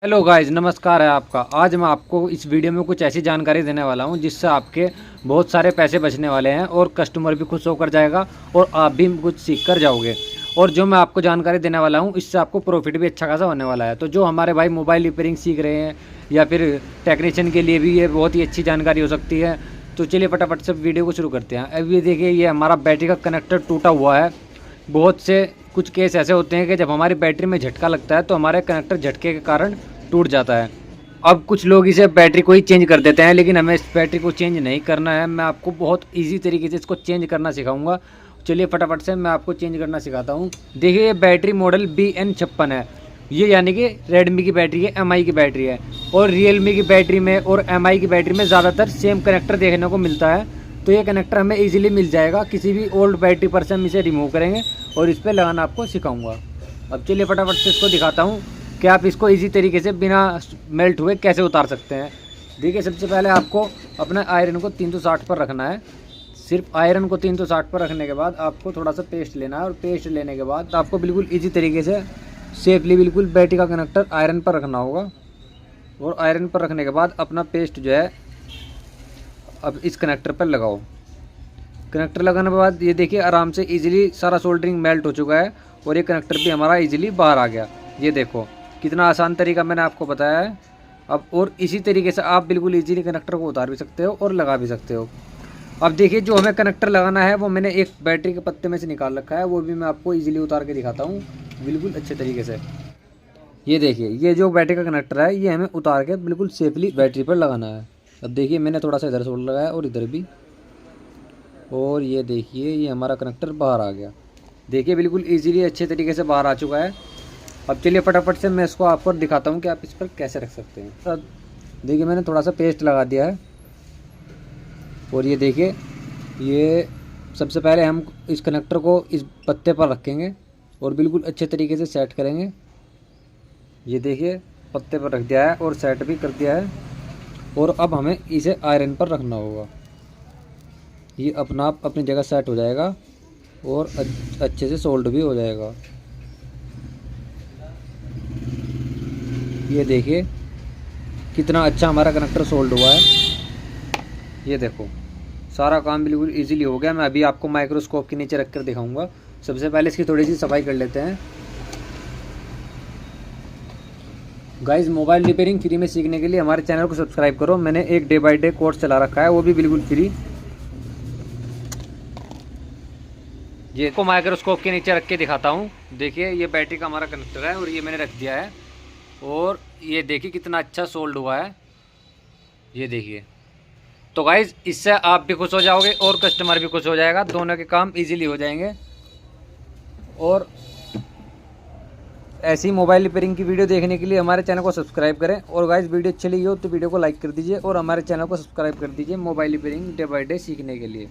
Hello guys, नमस्कार है आपका। आज मैं आपको इस वीडियो में कुछ ऐसी जानकारी देने वाला हूं जिससे आपके बहुत सारे पैसे बचने वाले हैं और कस्टमर भी खुश होकर जाएगा और आप भी कुछ सीख कर जाओगे। और जो मैं आपको जानकारी देने वाला हूं इससे आपको प्रॉफिट भी अच्छा खासा होने वाला है। तो जो हमारे भाई मोबाइल रिपेयरिंग सीख रहे हैं या फिर टेक्नीशियन के लिए भी ये बहुत ही अच्छी जानकारी हो सकती है। तो चलिए फटाफट से वीडियो को शुरू करते हैं। अब ये देखिए, ये हमारा बैटरी का कनेक्टर टूटा हुआ है। बहुत से कुछ केस ऐसे होते हैं कि जब हमारी बैटरी में झटका लगता है तो हमारे कनेक्टर झटके के कारण टूट जाता है। अब कुछ लोग इसे बैटरी को ही चेंज कर देते हैं, लेकिन हमें इस बैटरी को चेंज नहीं करना है। मैं आपको बहुत इजी तरीके से इसको चेंज करना सिखाऊंगा। चलिए फटाफट से मैं आपको चेंज करना सिखाता हूँ। देखिए, ये बैटरी मॉडल BN56 है। ये यानी कि रेडमी की बैटरी है, MI की बैटरी है। और रियलमी की बैटरी में और MI की बैटरी में ज़्यादातर सेम कनेक्टर देखने को मिलता है। तो ये कनेक्टर हमें ईजिली मिल जाएगा। किसी भी ओल्ड बैटरी पर से हम इसे रिमूव करेंगे और इस पर लगाना आपको सिखाऊंगा। अब चलिए फटाफट से इसको दिखाता हूँ कि आप इसको इजी तरीके से बिना मेल्ट हुए कैसे उतार सकते हैं। देखिए, सबसे पहले आपको अपने आयरन को 360 पर रखना है। सिर्फ आयरन को 360 पर रखने के बाद आपको थोड़ा सा पेस्ट लेना है और पेस्ट लेने के बाद आपको बिल्कुल इजी तरीके से सेफली बिल्कुल बैटरी का कनेक्टर आयरन पर रखना होगा। और आयरन पर रखने के बाद अपना पेस्ट जो है अब इस कनेक्टर पर लगाओ। कनेक्टर लगाने के बाद ये देखिए, आराम से इजीली सारा सोल्डरिंग मेल्ट हो चुका है और ये कनेक्टर भी हमारा इजीली बाहर आ गया। ये देखो कितना आसान तरीका मैंने आपको बताया है। अब और इसी तरीके से आप बिल्कुल इजीली कनेक्टर को उतार भी सकते हो और लगा भी सकते हो। अब देखिए, जो हमें कनेक्टर लगाना है वो मैंने एक बैटरी के पत्ते में से निकाल रखा है, वो भी मैं आपको इजीली उतार के दिखाता हूँ बिल्कुल अच्छे तरीके से। ये देखिए, ये जो बैटरी का कनेक्टर है ये हमें उतार के बिल्कुल सेफली बैटरी पर लगाना है। अब देखिए, मैंने थोड़ा सा इधर सोल्डर लगाया और इधर भी। और ये देखिए, ये हमारा कनेक्टर बाहर आ गया। देखिए, बिल्कुल ईजीली अच्छे तरीके से बाहर आ चुका है। अब चलिए फटाफट से मैं इसको आपको दिखाता हूँ कि आप इस पर कैसे रख सकते हैं। अब देखिए, मैंने थोड़ा सा पेस्ट लगा दिया है। और ये देखिए, ये सबसे पहले हम इस कनेक्टर को इस पत्ते पर रखेंगे और बिल्कुल अच्छे तरीके से सेट करेंगे। ये देखिए, पत्ते पर रख दिया है और सेट भी कर दिया है। और अब हमें इसे आयरन पर रखना होगा। ये अपना आप अपनी जगह सेट हो जाएगा और अच्छे से सोल्ड भी हो जाएगा। ये देखिए, कितना अच्छा हमारा कनेक्टर सोल्ड हुआ है। ये देखो, सारा काम बिल्कुल इजीली हो गया। मैं अभी आपको माइक्रोस्कोप के नीचे रख कर दिखाऊंगा। सबसे पहले इसकी थोड़ी सी सफाई कर लेते हैं। गाइस, मोबाइल रिपेयरिंग फ्री में सीखने के लिए हमारे चैनल को सब्सक्राइब करो। मैंने एक डे बाय डे कोर्स चला रखा है, वो भी बिल्कुल फ्री। ये को माइक्रोस्कोप के नीचे रख के दिखाता हूँ। देखिए, ये बैटरी का हमारा कनेक्टर है और ये मैंने रख दिया है। और ये देखिए कितना अच्छा सोल्ड हुआ है। ये देखिए, तो गाइज इससे आप भी खुश हो जाओगे और कस्टमर भी खुश हो जाएगा। दोनों के काम इजीली हो जाएंगे। और ऐसी मोबाइल रिपेयरिंग की वीडियो देखने के लिए हमारे चैनल को सब्सक्राइब करें। और गाइज, वीडियो अच्छी लगी हो तो वीडियो को लाइक कर दीजिए और हमारे चैनल को सब्सक्राइब कर दीजिए mobile repairing day by day सीखने के लिए।